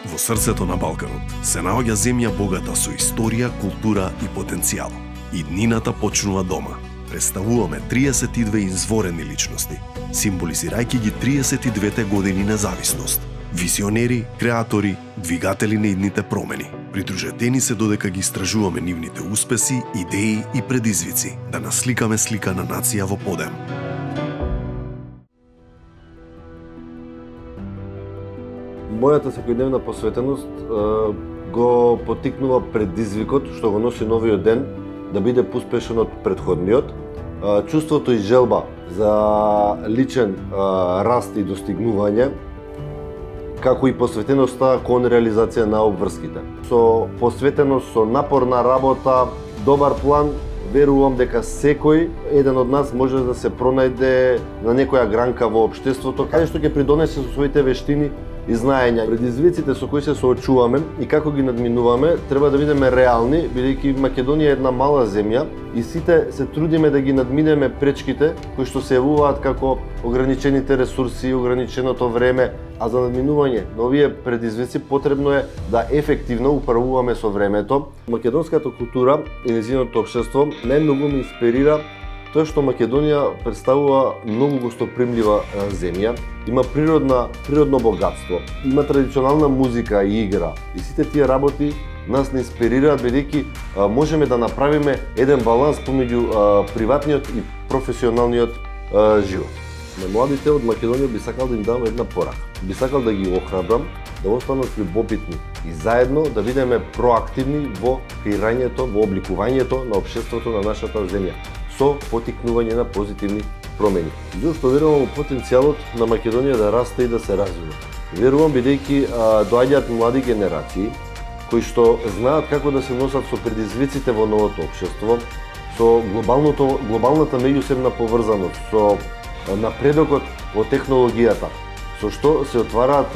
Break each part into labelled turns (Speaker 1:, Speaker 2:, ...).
Speaker 1: Во срцето на Балканот се наоѓа земја богата со историја, култура и потенцијал. И днината почнува дома. Представуваме 32 изворени личности, символизирајќи ги 32-те години независност. Визионери, креатори, двигатели на идните промени. Придружетени се додека ги истражуваме нивните успеси, идеи и предизвици, да насликаме слика на нација во подем.
Speaker 2: Мојата секојдневна посветеност го потикнува предизвикот што го носи новиот ден да биде поуспешен од претходниот. Чувството и желба за личен раст и достигнување, како и посветеноста кон реализација на обврските. Со посветеност, со напорна работа, добар план, верувам дека секој еден од нас може да се пронајде на некоја гранка во општеството, каде што ќе придонесе со своите вештини и знаења. Предизвиците со кои се соочуваме и како ги надминуваме треба да бидеме реални, бидејќи Македонија е една мала земја и сите се трудиме да ги надминеме пречките кои што се јавуваат како ограничените ресурси, ограниченото време, а за надминување на овие предизвици потребно е да ефективно управуваме со времето. Македонската култура и нејзиното општество најмногу ме инспирира тоа што Македонија представува многу гостопримлива земја, има природно богатство, има традиционална музика и игра. И сите тие работи нас не инспирираат бидејќи можеме да направиме еден баланс помеѓу приватниот и професионалниот живот. На младите од Македонија би сакал да им дам една порака. Би сакал да ги охрабрам да останат љубопитни и заедно да бидеме проактивни во креирањето, во обликувањето на општеството на нашата земја, со потикнување на позитивни промени. Зошто верувам во потенцијалот на Македонија да расте и да се развива. Верувам бидејќи доаѓаат млади генерации кои што знаат како да се носат со предизвиците во новото општество, со глобалната меѓусебна поврзаност, со напредокот во технологијата, со што се отвараат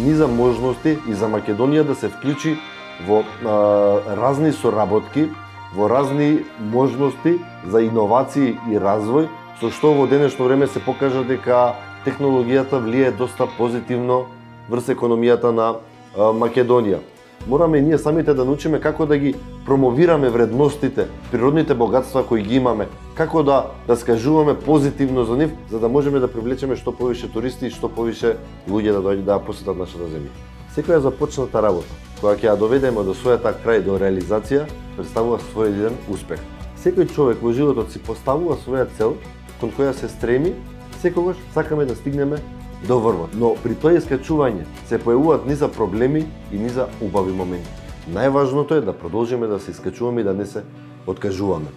Speaker 2: низа можности и за Македонија да се вклучи во разни соработки, во разни можности за иновации и развој, со што во денешно време се покажа дека технологијата влие доста позитивно врз економијата на Македонија. Мораме и ние самите да научиме како да ги промовираме вредностите, природните богатства кои ги имаме, како да скажуваме позитивно за нив, за да можеме да привлечеме што повише туристи и што повише луѓе да доаѓаат да посетат нашата земја. Секоја започната работа, која ќе ја доведеме до својата крај, до реализација, представува свој еден успех. Секој човек во животот си поставува своја цел, кон која се стреми, секогаш сакаме да стигнеме до врвот. Но при тоа искачување се појавуваат низа проблеми и низа убави моменти. Најважното е да продолжиме да се искачуваме и да не се откажуваме.